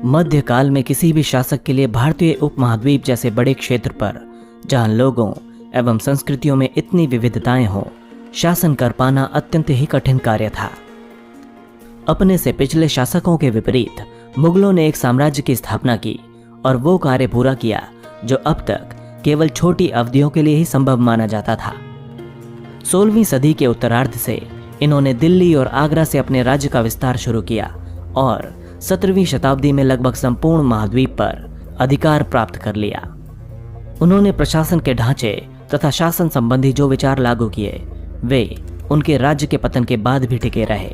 मध्यकाल में किसी भी शासक के लिए भारतीय उपमहाद्वीप जैसे बड़े क्षेत्र पर, जहां लोगों एवं संस्कृतियों में इतनी विविधताएं हों, शासन कर पाना अत्यंत ही कठिन कार्य था। अपने से पिछले शासकों के विपरीत मुगलों ने एक साम्राज्य की स्थापना की और वो कार्य पूरा किया जो अब तक केवल छोटी अवधियों के लिए ही संभव माना जाता था। 16वीं सदी के उत्तरार्ध से इन्होंने दिल्ली और आगरा से अपने राज्य का विस्तार शुरू किया और 17वीं शताब्दी में लगभग संपूर्ण महाद्वीप पर अधिकार प्राप्त कर लिया। उन्होंने प्रशासन के ढांचे तथा शासन संबंधी जो विचार लागू किए वे उनके राज्य के पतन के बाद भी टिके रहे।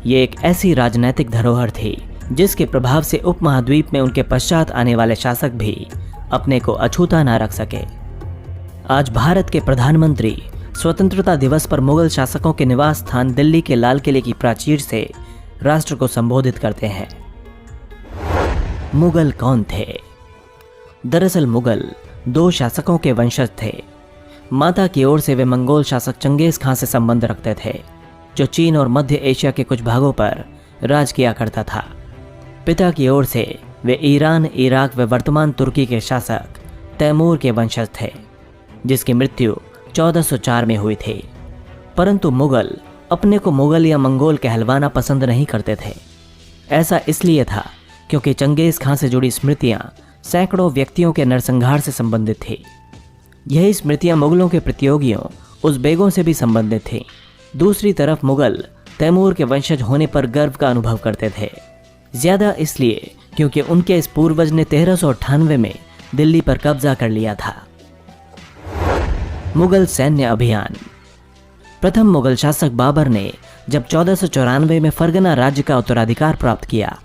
ये एक ऐसी राजनैतिक धरोहर थी जिसके प्रभाव से उपमहाद्वीप में उनके पश्चात आने वाले शासक भी अपने को अछूता न रख सके। आज भारत के प्रधानमंत्री स्वतंत्रता दिवस पर मुगल शासकों के निवास स्थान दिल्ली के लाल किले की प्राचीर से राष्ट्र को संबोधित करते हैं। मुगल कौन थे? दरअसल मुगल 2 शासकों के वंशज थे। माता की ओर से वे मंगोल शासक चंगेज खां से संबंध रखते थे, जो चीन और मध्य एशिया के कुछ भागों पर राज किया करता था। पिता की ओर से वे ईरान, इराक व वर्तमान तुर्की के शासक तैमूर के वंशज थे, जिसकी मृत्यु 1404 में हुई थी। परंतु मुगल अपने को मुगल या मंगोल कहलवाना पसंद नहीं करते थे। ऐसा इसलिए था क्योंकि चंगेज खां से जुड़ी स्मृतियां सैकड़ों व्यक्तियों के नरसंहार से संबंधित थी। यही स्मृतियां मुगलों के प्रतियोगियों उज़्बेकों से भी संबंधित थीं। दूसरी तरफ मुगल तैमूर के वंशज होने पर गर्व का अनुभव करते थे, ज्यादा इसलिए क्योंकि उनके इस पूर्वज ने 1398 में दिल्ली पर कब्जा कर लिया था। मुगल सैन्य अभियान। प्रथम मुगल शासक बाबर ने जब 1494 में फरगना राज्य का उत्तराधिकार प्राप्त किया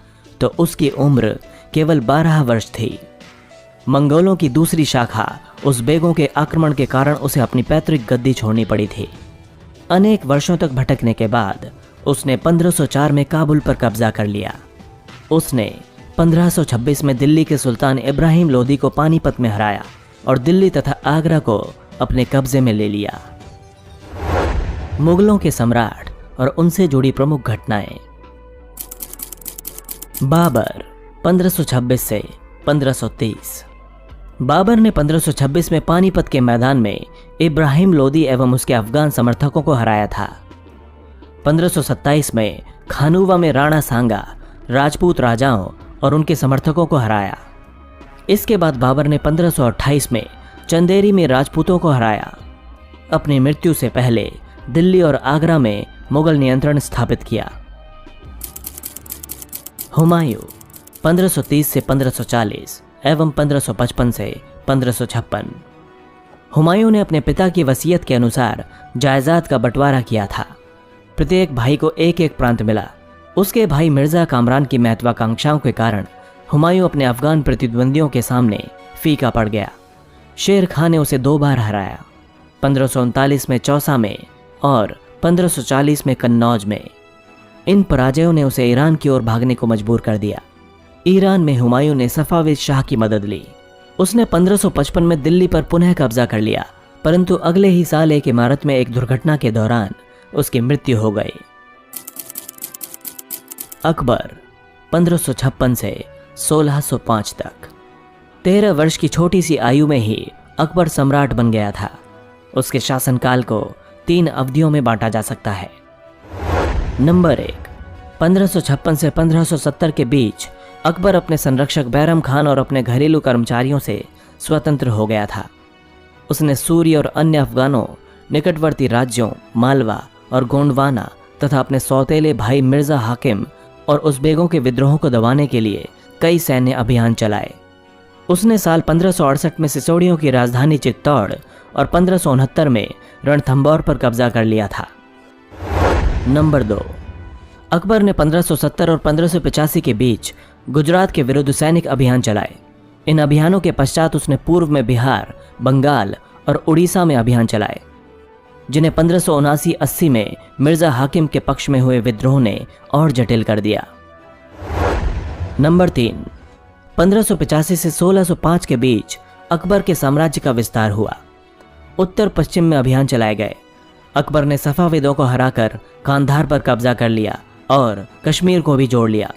तो उसकी उम्र केवल 12 वर्ष थी। मंगोलों की दूसरी शाखा उज़्बेकों के आक्रमण के कारण उसे अपनी पैतृक गद्दी छोड़नी पड़ी थी। अनेक वर्षों तक भटकने के बाद उसने 1504 में काबुल पर कब्जा कर लिया। उसने 1526 में दिल्ली के सुल्तान इब्राहिम लोदी को पानीपत में हराया और दिल्ली तथा आगरा को अपने कब्जे में ले लिया। मुगलों के सम्राट और उनसे जुड़ी प्रमुख घटनाएं। बाबर 1526 से 1530। बाबर ने 1526 में पानीपत के मैदान में इब्राहिम लोदी एवं उसके अफगान समर्थकों को हराया था। 1527 में खानूवा में राणा सांगा राजपूत राजाओं और उनके समर्थकों को हराया। इसके बाद बाबर ने 1528 में चंदेरी में राजपूतों को हराया। अपनी मृत्यु से पहले दिल्ली और आगरा में मुगल नियंत्रण स्थापित किया। हुमायूं 1530 से 1540 एवं 1555 से 1556। हुमायूं ने अपने पिता की वसीयत के अनुसार जायदाद का बंटवारा किया था। प्रत्येक भाई को एक एक प्रांत मिला। उसके भाई मिर्जा कामरान की महत्वाकांक्षाओं के कारण हुमायूं अपने अफगान प्रतिद्वंदियों के सामने फीका पड़ गया। शेर खान ने उसे 2 बार हराया, 1539 में चौसा में और 1540 में कन्नौज में। इन पराजयों ने उसे ईरान की ओर भागने को मजबूर कर दिया। ईरान में हुमायूं ने सफाविद शाह की मदद ली। उसने 1555 में दिल्ली पर पुनः कब्जा कर लिया, परंतु अगले ही साल एक इमारत में एक दुर्घटना के दौरान उसकी मृत्यु हो गई। अकबर 1556 से 1605 तक। 13 वर्ष की छोटी सी आयु में ही अकबर सम्राट बन गया था। उसके शासनकाल को 3 अवधियों में बांटा जा सकता है। नंबर 1, 1556 से 1570 के बीच अकबर अपने संरक्षक बैरम खान और अपने घरेलू कर्मचारियों से स्वतंत्र हो गया था। उसने सूरी और अन्य अफगानों, निकटवर्ती राज्यों मालवा और गोंडवाना तथा अपने सौतेले भाई मिर्जा हाकिम और उज़्बेकों के विद्रोहों को दबाने के लिए कई सैन्य अभियान चलाए। उसने साल 1568 में सिसोड़ियों की राजधानी चित्तौड़ और 1569 में रणथंभौर पर कब्जा कर लिया था। नंबर 2, अकबर ने 1570 और 1585 के बीच गुजरात के विरुद्ध सैनिक अभियान चलाए। इन अभियानों के पश्चात उसने पूर्व में बिहार, बंगाल और उड़ीसा में अभियान चलाए, जिन्हें 1579-80 में मिर्जा हाकिम के पक्ष में हुए विद्रोह ने और जटिल कर दिया। नंबर 3, 1585 से 1605 के बीच अकबर के साम्राज्य का विस्तार हुआ। उत्तर पश्चिम में अभियान चलाए गए। अकबर ने सफाविदों को हराकर कांधार पर कब्जा कर लिया और कश्मीर को भी जोड़ लिया।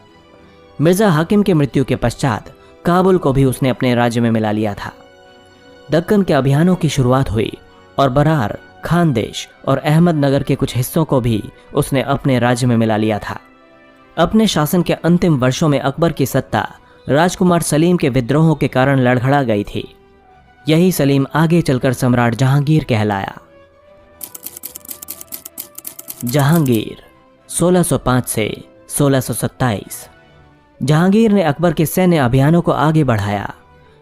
मिर्जा हाकिम के मृत्यु के पश्चात काबुल को भी उसने अपने राज्य में मिला लिया था। दक्कन के अभियानों की शुरुआत हुई और बरार, खानदेश और अहमदनगर के कुछ हिस्सों को भी उसने अपने राज्य में मिला लिया था। अपने शासन के अंतिम वर्षों में अकबर की सत्ता राजकुमार सलीम के विद्रोहों के कारण लड़खड़ा गई थी। यही सलीम आगे चलकर सम्राट जहांगीर कहलाया। जहांगीर 1605 से 1627। जहांगीर ने अकबर के सैन्य अभियानों को आगे बढ़ाया।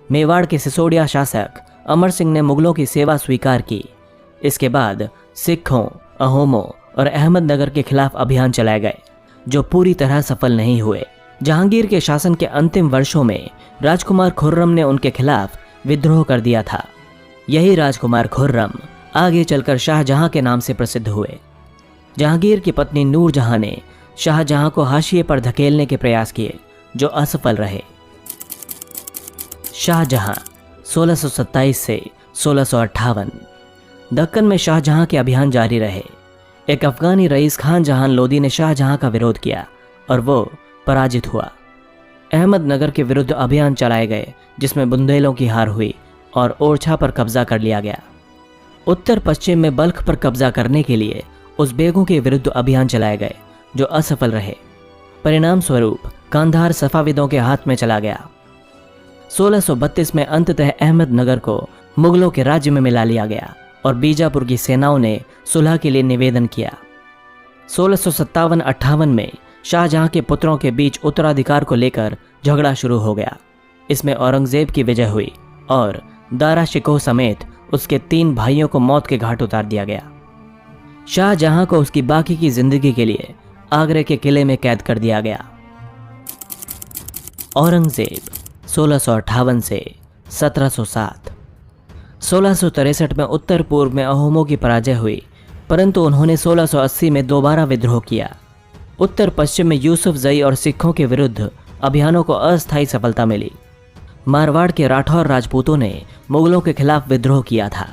मेवाड़ के सिसोदिया शासक अमर सिंह ने मुगलों की सेवा स्वीकार की। इसके बाद सिखों, अहोमों और अहमदनगर के खिलाफ अभियान चलाए गए, जो पूरी तरह सफल नहीं हुए। जहांगीर के शासन के अंतिम वर्षों में राजकुमार खुर्रम ने उनके खिलाफ विद्रोह कर दिया था। यही राजकुमार खुर्रम आगे चलकर शाहजहां के नाम से प्रसिद्ध हुए। जहांगीर की पत्नी नूरजहां ने शाहजहां को हाशिए पर धकेलने के प्रयास किए, जो असफल रहे। शाहजहां 1627 से 1658। दक्कन में शाहजहां के अभियान जारी रहे। एक अफगानी रईस खान जहान लोदी ने शाहजहां का विरोध किया और वो पराजित हुआ। अहमदनगर के विरुद्ध अभियान चलाए गए, जिसमें बुंदेलों की हार हुई और ओरछा पर कब्जा कर लिया गया। उत्तर पश्चिम में बल्ख पर कब्जा करने के लिए उज़्बेकों के विरुद्ध अभियान चलाए गए, जो असफल रहे। परिणाम स्वरूप कांधार सफाविदों के हाथ में चला गया। 1632 में अंततः अहमदनगर को मुगलों के राज्य में मिला लिया गया और बीजापुर की सेनाओं ने सुलह के लिए निवेदन किया। 1657-58 में शाहजहां के पुत्रों के बीच उत्तराधिकार को लेकर झगड़ा शुरू हो गया। इसमें औरंगजेब की विजय हुई और दारा शिकोह समेत उसके 3 भाइयों को मौत के घाट उतार दिया गया। शाहजहां को उसकी बाकी की जिंदगी के लिए आगरे के किले में कैद कर दिया गया। औरंगजेब 1658 से 1707। 1663 में उत्तर पूर्व में अहोमों की पराजय हुई, परंतु उन्होंने 1680 में दोबारा विद्रोह किया। उत्तर पश्चिम में यूसुफ जई और सिखों के विरुद्ध अभियानों को अस्थायी सफलता मिली। मारवाड़ के राठौर राजपूतों ने मुगलों के खिलाफ विद्रोह किया था।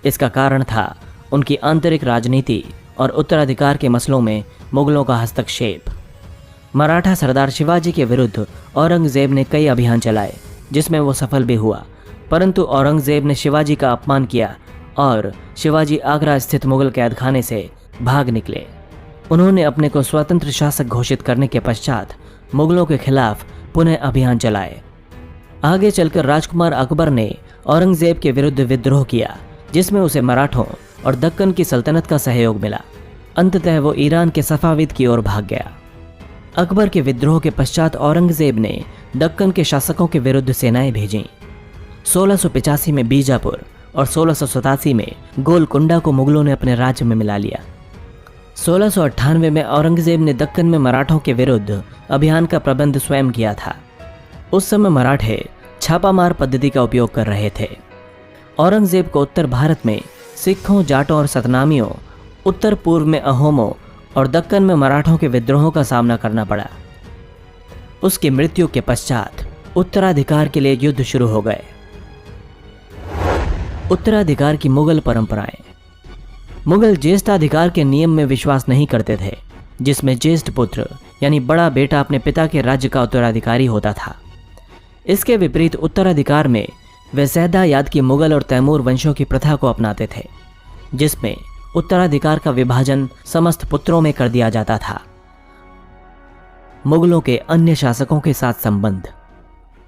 इसका कारण था उनकी आंतरिक राजनीति और उत्तराधिकार के मसलों में मुगलों का हस्तक्षेप। मराठा सरदार शिवाजी के विरुद्ध औरंगजेब ने कई अभियान चलाए, जिसमें वो सफल भी हुआ, परंतु औरंगजेब ने शिवाजी का अपमान किया और शिवाजी आगरा स्थित मुगल कैदखाने से भाग निकले। उन्होंने अपने को स्वतंत्र शासक घोषित करने के पश्चात मुगलों के खिलाफ पुनः अभियान चलाए। आगे चलकर राजकुमार अकबर ने औरंगजेब के विरुद्ध विद्रोह किया, जिसमें उसे मराठों और दक्कन की सल्तनत का सहयोग मिला। अंततः वो ईरान के सफाविद की ओर भाग गया। अकबर के विद्रोह के पश्चात औरंगजेब ने दक्कन के शासकों के विरुद्ध सेनाएं भेजीं। 1685 में बीजापुर और 1687 में गोलकुंडा को मुगलों ने अपने राज्य में मिला लिया। 1698 में औरंगजेब ने दक्कन में मराठों के विरुद्ध अभियान का प्रबंध स्वयं किया था। उस समय मराठे छापामार पद्धति का उपयोग कर रहे थे। औरंगजेब को उत्तर भारत में सिखों, जाटों और सतनामियों, उत्तर पूर्व में अहोमों और दक्कन में मराठों के विद्रोहों का सामना करना पड़ा। उसकी मृत्यु के पश्चात उत्तराधिकार के लिए युद्ध शुरू हो गए। उत्तराधिकार की मुगल परंपराएं। मुगल ज्येष्ठाधिकार के नियम में विश्वास नहीं करते थे, जिसमें ज्येष्ठ पुत्र यानी बड़ा बेटा अपने पिता के राज्य का उत्तराधिकारी होता था। इसके विपरीत उत्तराधिकार में वे ज़ैदा-याद की मुगल और तैमूर वंशों की प्रथा को अपनाते थे, जिसमें उत्तराधिकार का विभाजन समस्त पुत्रों में कर दिया जाता था। मुगलों के अन्य शासकों के साथ संबंध।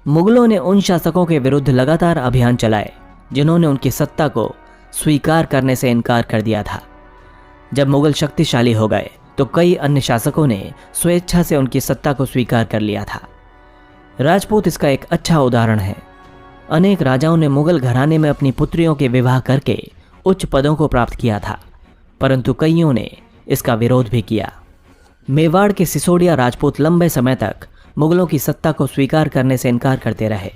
मुगलों ने उन शासकों के विरुद्ध लगातार अभियान चलाए जिन्होंने उनकी सत्ता को स्वीकार करने से इनकार कर दिया था। जब मुगल शक्तिशाली हो गए तो कई अन्य शासकों ने स्वेच्छा से उनकी सत्ता को स्वीकार कर लिया था। राजपूत इसका एक अच्छा उदाहरण है। अनेक राजाओं ने मुगल घराने में अपनी पुत्रियों के विवाह करके उच्च पदों को प्राप्त किया था, परंतु कईयों ने इसका विरोध भी किया। मेवाड़ के सिसोदिया राजपूत लंबे समय तक मुगलों की सत्ता को स्वीकार करने से इनकार करते रहे,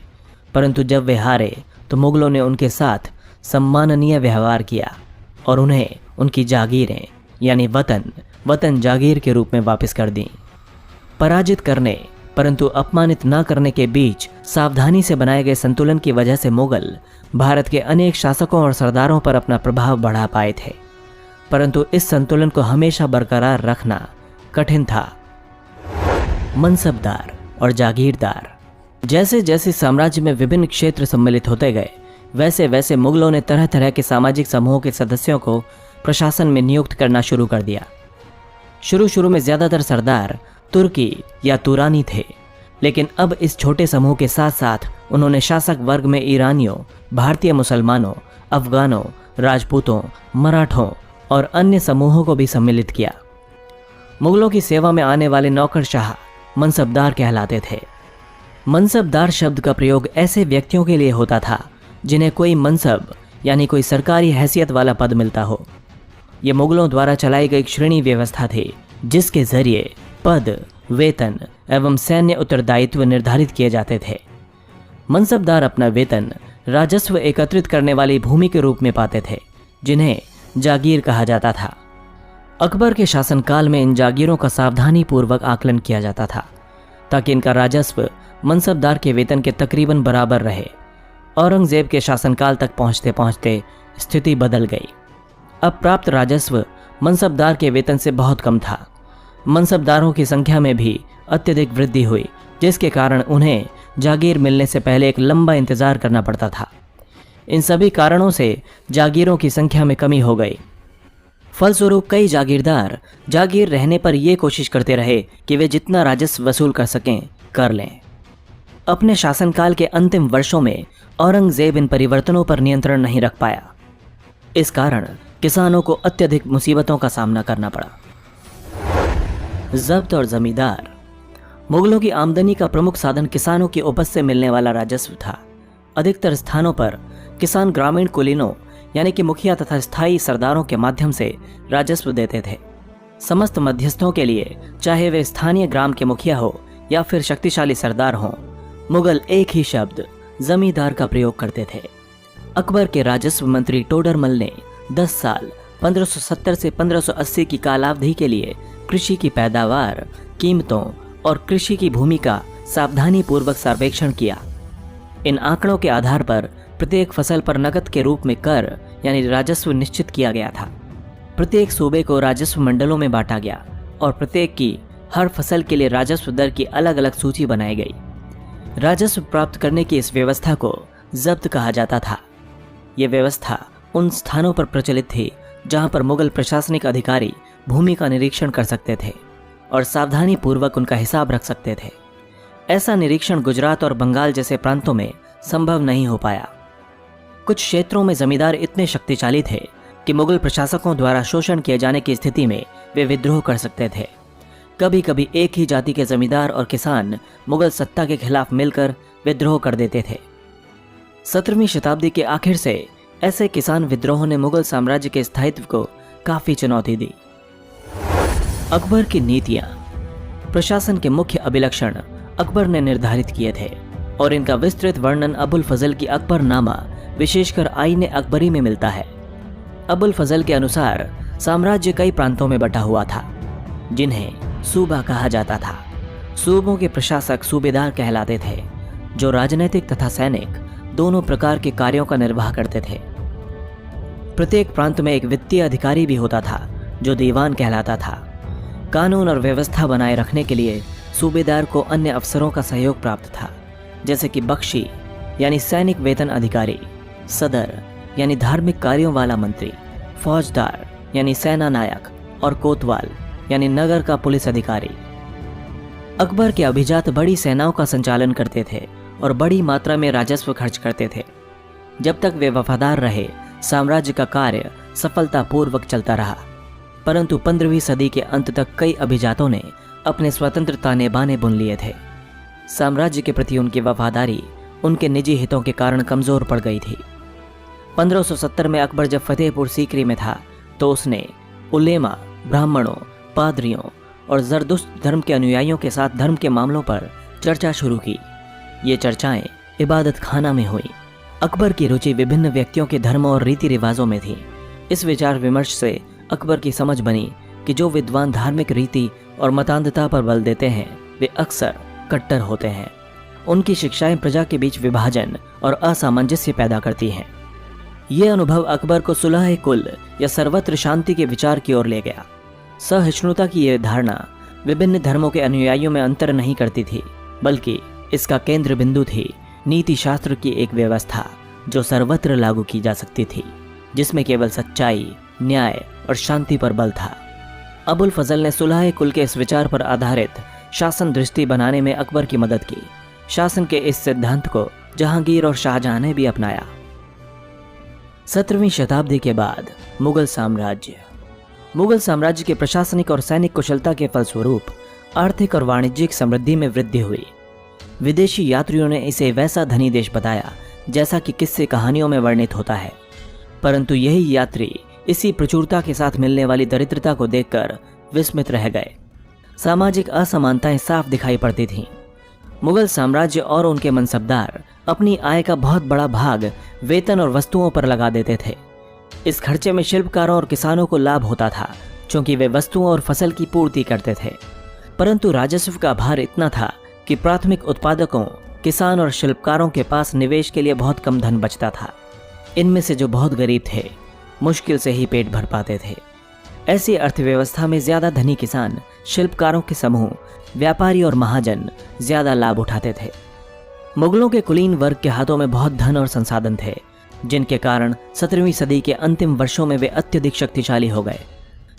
परंतु जब वे हारे तो मुगलों ने उनके साथ सम्माननीय व्यवहार किया और उन्हें उनकी जागीरें यानी वतन जागीर के रूप में वापस कर दी। पराजित करने परंतु अपमानित न करने के बीच सावधानी से बनाए गए संतुलन की वजह से मुगल भारत के अनेक शासकों और सरदारों पर अपना प्रभाव बढ़ा पाए थे, परंतु इस संतुलन को हमेशा बरकरार रखना कठिन था। मनसबदार और जागीरदार। जैसे जैसे साम्राज्य में विभिन्न क्षेत्र सम्मिलित होते गए, वैसे वैसे मुगलों ने तरह तरह के सामाजिक समूहों के सदस्यों को प्रशासन में नियुक्त करना शुरू कर दिया। शुरू में ज़्यादातर सरदार तुर्की या तुरानी थे, लेकिन अब इस छोटे समूह के साथ साथ उन्होंने शासक वर्ग में ईरानियों, भारतीय मुसलमानों, अफगानों, राजपूतों, मराठों और अन्य समूहों को भी सम्मिलित किया। मुगलों की सेवा में आने वाले नौकरशाह मनसबदार कहलाते थे। मनसबदार शब्द का प्रयोग ऐसे व्यक्तियों के लिए होता था जिन्हें कोई मनसब यानी कोई सरकारी हैसियत वाला पद मिलता हो। ये मुगलों द्वारा चलाई गई एक श्रेणी व्यवस्था थी जिसके जरिए पद, वेतन एवं सैन्य उत्तरदायित्व निर्धारित किए जाते थे। मनसबदार अपना वेतन राजस्व एकत्रित करने वाली भूमि के रूप में पाते थे, जिन्हें जागीर कहा जाता था। अकबर के शासनकाल में इन जागीरों का सावधानी पूर्वक आकलन किया जाता था ताकि इनका राजस्व मनसबदार के वेतन के तकरीबन बराबर रहे। औरंगजेब के शासनकाल तक पहुंचते पहुंचते स्थिति बदल गई। अब प्राप्त राजस्व मनसबदार के वेतन से बहुत कम था। मनसबदारों की संख्या में भी अत्यधिक वृद्धि हुई, जिसके कारण उन्हें जागीर मिलने से पहले एक लंबा इंतजार करना पड़ता था। इन सभी कारणों से जागीरों की संख्या में कमी हो गई। फलस्वरूप कई जागीरदार जागीर रहने पर यह कोशिश करते रहे कि वे जितना राजस्व वसूल कर सकें कर लें। अपने शासनकाल के अंतिम वर्षों में औरंगजेब इन परिवर्तनों पर नियंत्रण नहीं रख पाया। इस कारण किसानों को अत्यधिक मुसीबतों का सामना करना पड़ा। जब्त और जमींदार। मुगलों की आमदनी का प्रमुख साधन किसानों की उपज से मिलने वाला राजस्व था। अधिकतर स्थानों पर किसान ग्रामीण कुलीनों यानी कि मुखिया तथा स्थायी सरदारों के माध्यम से राजस्व देते थे। समस्त मध्यस्थों के लिए, चाहे वे स्थानीय ग्राम के मुखिया हो या फिर शक्तिशाली सरदार हों, मुगल एक ही शब्द जमींदार का प्रयोग करते थे। अकबर के राजस्व मंत्री टोडरमल ने 10 साल 1570 से 1580 की कालावधि के लिए कृषि की पैदावार, कीमतों और कृषि की भूमि का सावधानी पूर्वक सर्वेक्षण किया। इन आंकड़ों के आधार पर प्रत्येक फसल पर नकद के रूप में कर यानी राजस्व निश्चित किया गया था। प्रत्येक सूबे को राजस्व मंडलों में बांटा गया और प्रत्येक की हर फसल के लिए राजस्व दर की अलग अलग सूची बनाई गई। राजस्व प्राप्त करने की इस व्यवस्था को जब्त कहा जाता था। यह व्यवस्था उन स्थानों पर प्रचलित थी जहां पर मुगल प्रशासनिक अधिकारी भूमि का निरीक्षण कर सकते थे और सावधानी पूर्वक उनका हिसाब रख सकते थे। ऐसा निरीक्षण गुजरात और बंगाल जैसे प्रांतों में संभव नहीं हो पाया। कुछ क्षेत्रों में जमींदार इतने शक्तिशाली थे कि मुगल प्रशासकों द्वारा शोषण किए जाने की स्थिति में वे विद्रोह कर सकते थे। कभी कभी एक ही जाति के जमींदार और किसान मुगल सत्ता के खिलाफ मिलकर विद्रोह कर देते थे। 17वीं शताब्दी के आखिर से ऐसे किसान विद्रोहों ने मुगल साम्राज्य के स्थायित्व को काफी चुनौती दी। अकबर की नीतियां। प्रशासन के मुख्य अभिलक्षण अकबर ने निर्धारित किए थे और इनका विस्तृत वर्णन अबुल फजल की अकबरनामा विशेषकर आईने अकबरी में मिलता है। अबुल फजल के अनुसार साम्राज्य कई प्रांतों में बटा हुआ था जिन्हें सूबा कहा जाता था। सूबों के प्रशासक सूबेदार कहलाते थे जो राजनीतिक तथा सैनिक दोनों प्रकार के कार्यों का निर्वाह करते थे। प्रत्येक प्रांत में एक वित्तीय अधिकारी भी होता था जो दीवान कहलाता था। कानून और व्यवस्था बनाए रखने के लिए सूबेदार को अन्य अफसरों का सहयोग प्राप्त था, जैसे कि बख्शी यानी सैनिक वेतन अधिकारी, सदर यानी धार्मिक कार्यों वाला मंत्री, फौजदार यानी सेना नायक और कोतवाल यानी नगर का पुलिस अधिकारी। अकबर के अभिजात बड़ी सेनाओं का संचालन करते थे और बड़ी मात्रा में राजस्व खर्च करते थे। जब तक वे वफादार रहे, साम्राज्य का कार्य सफलतापूर्वक चलता रहा। परंतु 15वीं सदी के अंत तक कई अभिजातों ने अपने स्वतंत्र ताने बाने बुन लिए थे। साम्राज्य के प्रति उनकी वफादारी उनके निजी हितों के कारण कमजोर पड़ गई थी। 1570 में अकबर जब फतेहपुर सीकरी में था तो उसने उलेमा, ब्राह्मणों, पादरियों और जरदुश्त धर्म के अनुयायियों के साथ धर्म के मामलों पर चर्चा शुरू की। ये चर्चाएं इबादत खाना में हुई। अकबर की रुचि विभिन्न व्यक्तियों के धर्मों और रीति रिवाजों में थी। इस विचार विमर्श से अकबर की समझ बनी कि जो विद्वान धार्मिक रीति और मतांधता पर बल देते हैं वे अक्सर कट्टर होते हैं। उनकी शिक्षाएं प्रजा के बीच विभाजन और असामंजस्य पैदा करती हैं। ये अनुभव अकबर को सुलह कुल या सर्वत्र शांति के विचार की ओर ले गया। सहिष्णुता की यह धारणा विभिन्न धर्मों के अनुयायियों में अंतर नहीं करती थी, बल्कि इसका केंद्र बिंदु थी नीति शास्त्र की एक व्यवस्था जो सर्वत्र लागू की जा सकती थी, जिसमें केवल सच्चाई, न्याय और शांति पर बल था। अबुल फजल ने सुलह कुल के इस विचार पर आधारित शासन दृष्टि बनाने में अकबर की मदद की। शासन के इस सिद्धांत को जहांगीर और शाहजहां ने भी अपनाया। 17वीं शताब्दी के बाद मुगल साम्राज्य के प्रशासनिक और सैनिक कुशलता के फलस्वरूप आर्थिक और वाणिज्यिक समृद्धि में वृद्धि हुई। विदेशी यात्रियों ने इसे वैसा धनी देश बताया जैसा कि किस्से कहानियों में वर्णित होता है, परंतु यही यात्री इसी प्रचुरता के साथ मिलने वाली दरिद्रता को देखकर विस्मित रह गए। सामाजिक असमानताएं साफ दिखाई पड़ती थीं। मुगल साम्राज्य और उनके मनसबदार अपनी आय का बहुत बड़ा भाग वेतन और वस्तुओं पर लगा देते थे। इस खर्चे में शिल्पकारों और किसानों को लाभ होता था, क्योंकि वे वस्तुओं और फसल की पूर्ति करते थे। परंतु राजस्व का भार इतना था कि प्राथमिक उत्पादकों, किसान और शिल्पकारों के पास निवेश के लिए बहुत कम धन बचता था। इनमें से जो बहुत गरीब थे, मुश्किल से ही पेट भर पाते थे। ऐसी अर्थव्यवस्था में ज्यादा धनी किसान, शिल्पकारों के समूह, व्यापारी और महाजन ज्यादा लाभ उठाते थे। मुगलों के कुलीन वर्ग के हाथों में बहुत धन और संसाधन थे, जिनके कारण 17वीं सदी के अंतिम वर्षों में वे अत्यधिक शक्तिशाली हो गए।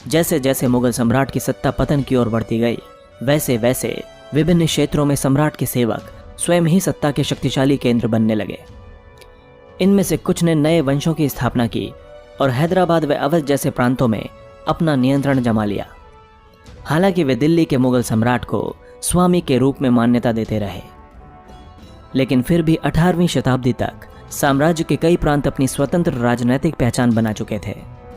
जैसे जैसे मुगल सम्राट की सत्ता पतन की ओर बढ़ती गई, वैसे वैसे विभिन्न क्षेत्रों में सम्राट के सेवक स्वयं ही सत्ता के शक्तिशाली केंद्र बनने लगे। इनमें से कुछ ने नए वंशों की स्थापना की और हैदराबाद व अवध जैसे प्रांतों में अपना नियंत्रण जमा लिया। हालांकि वे दिल्ली के मुगल सम्राट को स्वामी के रूप में मान्यता देते रहे, लेकिन फिर भी 18वीं शताब्दी तक साम्राज्य के कई प्रांत अपनी स्वतंत्र राजनैतिक पहचान बना चुके थे।